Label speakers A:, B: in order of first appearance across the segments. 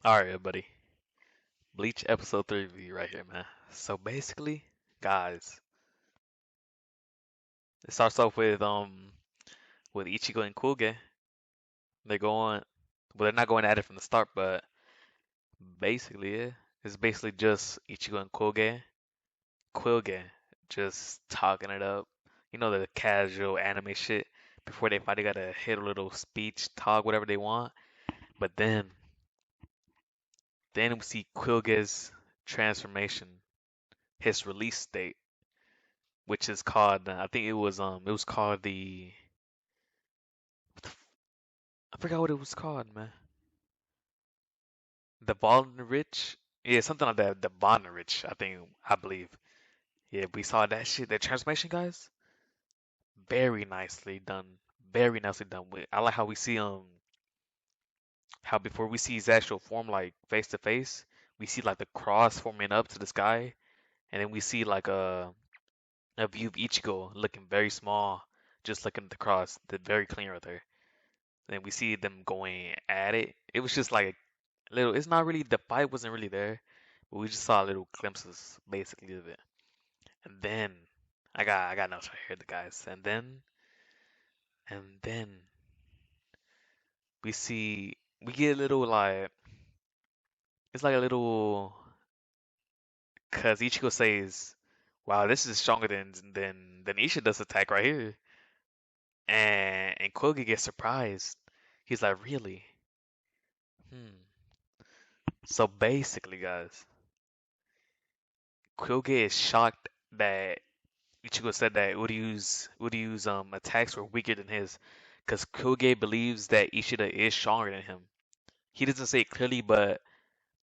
A: All right, everybody. Bleach episode 3 review right here, man. So basically, guys, it starts off with Ichigo and Kuge. They're going, well, they're not going at it from the start, but basically, it's basically just Ichigo and Kuge, just talking it up. You know, the casual anime shit. Before they fight, they gotta hit a little speech, talk, whatever they want. But then we see Kuge's transformation, his release date, which is called I think it was called I forgot what it was called, man. The Rich, yeah, something like that. The Rich, I believe. Yeah, we saw that shit. That transformation, guys, very nicely done. Very nicely done. I like how we see how before we see his actual form like face to face, we see like the cross forming up to the sky, and then we see like a view of Ichigo looking very small, just looking at the cross, the very clean right there. Then we see them going at it. It was just like a little. It's not really the fight wasn't really there, but we just saw little glimpses basically of it. And then I got notes right here, the guys. And then we get a little like it's like a little cause Ichigo says, "Wow, this is stronger than Ishida's attack right here." And Kogi gets surprised. He's like, "Really? Hmm." So basically, guys, Kogi is shocked that Ichigo said that Uryu's attacks were weaker than his, because Koge believes that Ishida is stronger than him. He doesn't say it clearly, but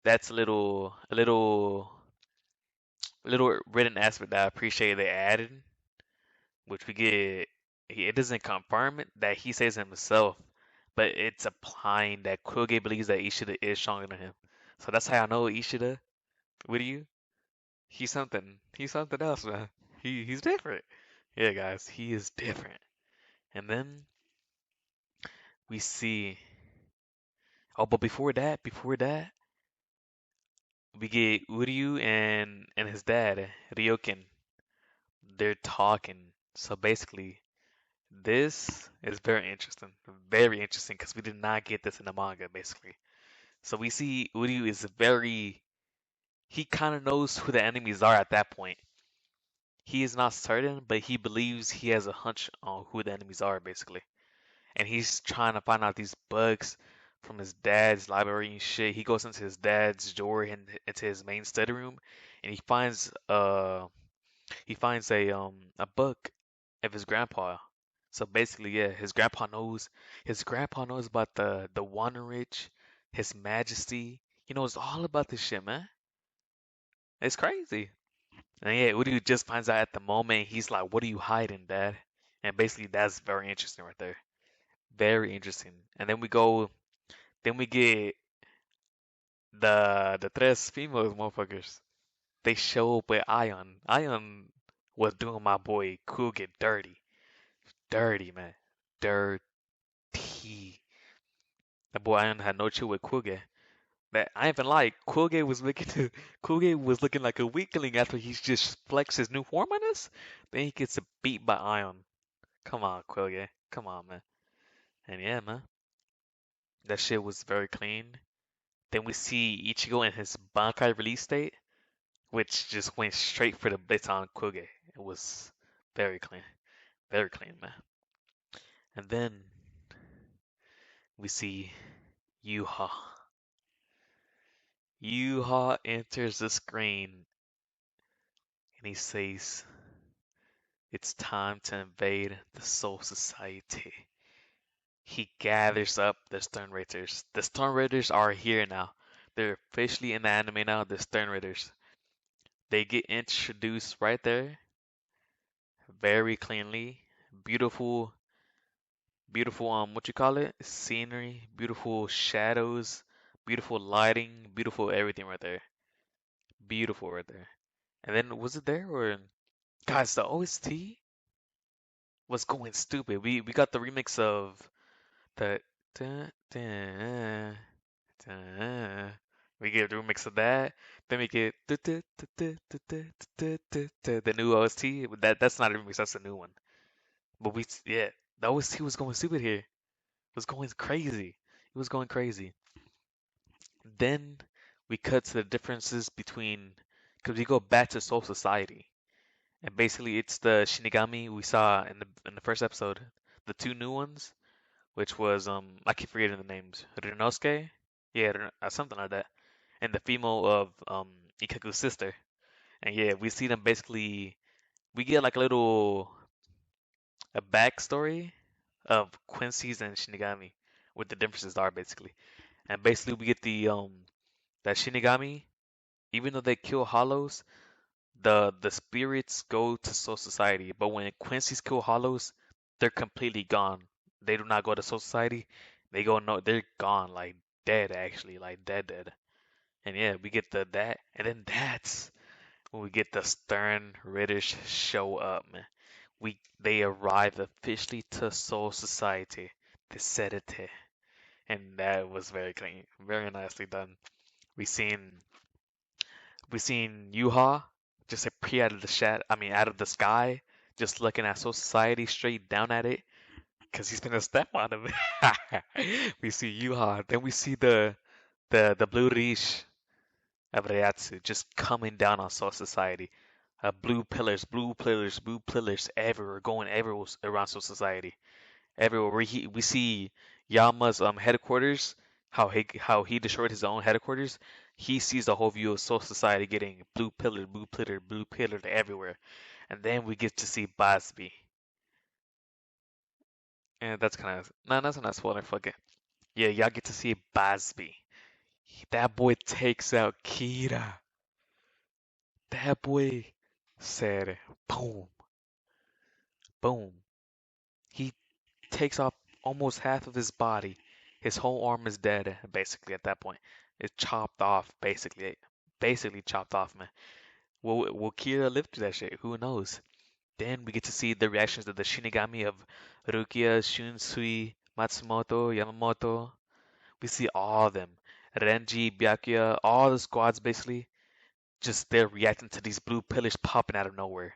A: that's a little written aspect that I appreciate they added, which we get. It doesn't confirm it that he says himself, but it's implying that Koge believes that Ishida is stronger than him. So that's how I know Ishida. Uryu, he's something. He's something else, man. He's different. Yeah, guys, he is different. And then we see. Oh, but before that, we get Uryu and his dad, Ryoken. They're talking. So basically, this is very interesting because we did not get this in the manga, basically. So we see Uryu is he kind of knows who the enemies are at that point. He is not certain, but he believes he has a hunch on who the enemies are, basically. And he's trying to find out these bugs from his dad's library and shit. He goes into his dad's drawer and into his main study room, and he finds a book of his grandpa. So basically, yeah, his grandpa knows about the Wonder Rich, his Majesty. He knows all about this shit, man. It's crazy. And yeah, Uryu just finds out at the moment. He's like, "What are you hiding, Dad?" And basically, that's very interesting right there. Very interesting. And then we get the tres females motherfuckers. They show up with Ion. Ion was doing my boy Kuge dirty. Dirty, man. Dirty. That boy Ion had no chill with Kuge. That I ain't even lie, Kuge was looking like a weakling after he just flexed his new form on us. Then he gets beat by Ion. Come on, Kuge. Come on, man. And yeah, man. That shit was very clean. Then we see Ichigo in his Bankai release date, which just went straight for the bits on Kuge. It was very clean, man. And then we see Yuha. Yuha enters the screen and he says, "It's time to invade the Soul Society." He gathers up the Sternritters. The Sternritters are here now. They're officially in the anime now, the Sternritters. They get introduced right there, very cleanly. Beautiful, beautiful, what you call it? Scenery, beautiful shadows, beautiful lighting, beautiful everything right there. Beautiful right there. And then was it there or guys, the OST was going stupid. We got the remix of the dun, dun, dun. We get a remix of that. Then we get the new OST. That's not a remix. That's a new one. But yeah, the OST was going stupid here. It was going crazy. It was going crazy. Then we cut to the differences between, because we go back to Soul Society, and basically it's the Shinigami we saw in the first episode, the two new ones, which was I keep forgetting the names, Rinosuke, yeah, something like that, and the female of Ikaku's sister, and yeah, we see them basically. We get like a backstory of Quincy's and Shinigami, what the differences are basically, and basically we get that Shinigami, even though they kill Hollows, the spirits go to Soul Society. But when Quincy's kill Hollows, they're completely gone. They do not go to Soul Society. They go no, they're gone, like dead actually, like dead. And yeah, we get that, and then that's when we get the Stern Ritters show up, man. They arrive officially to Soul Society, the Sedite, and that was very clean, very nicely done. We seen We seen Yuha just appear out of out of the sky, just looking at Soul Society straight down at it, because he's gonna step on him. We see Yuha, then we see the blue Rish of Reiatsu just coming down on Soul Society. Blue pillars everywhere, going everywhere around Soul Society. Everywhere we see Yama's headquarters, how he destroyed his own headquarters. He sees the whole view of Soul Society getting blue pillared everywhere, and then we get to see Basby, and that's kind of no, that's not spoiler. Fuck it. Yeah, y'all get to see Basby. That boy takes out Kira. That boy said, boom, boom. He takes off almost half of his body. His whole arm is dead, basically, at that point. It's chopped off, basically. Basically chopped off, man. Will Kira live through that shit? Who knows? Then we get to see the reactions of the Shinigami of Rukia, Shunsui, Matsumoto, Yamamoto. We see all of them. Renji, Byakuya, all the squads basically. Just they're reacting to these blue pillars popping out of nowhere.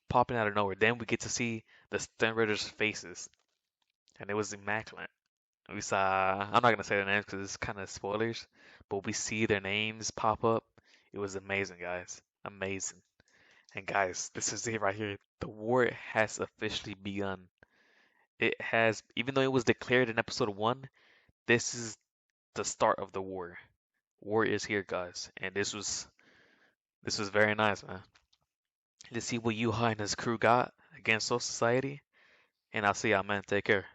A: Popping out of nowhere. Then we get to see the Sternritter's faces. And it was immaculate. We saw, I'm not gonna say their names because it's kind of spoilers, but we see their names pop up. It was amazing, guys. Amazing. And guys, this is it right here. The war has officially begun. It has, even though it was declared in episode 1, this is the start of the war. War is here, guys. And this was very nice, man. Let's see what Yuha and his crew got against Soul Society. And I'll see y'all, man. Take care.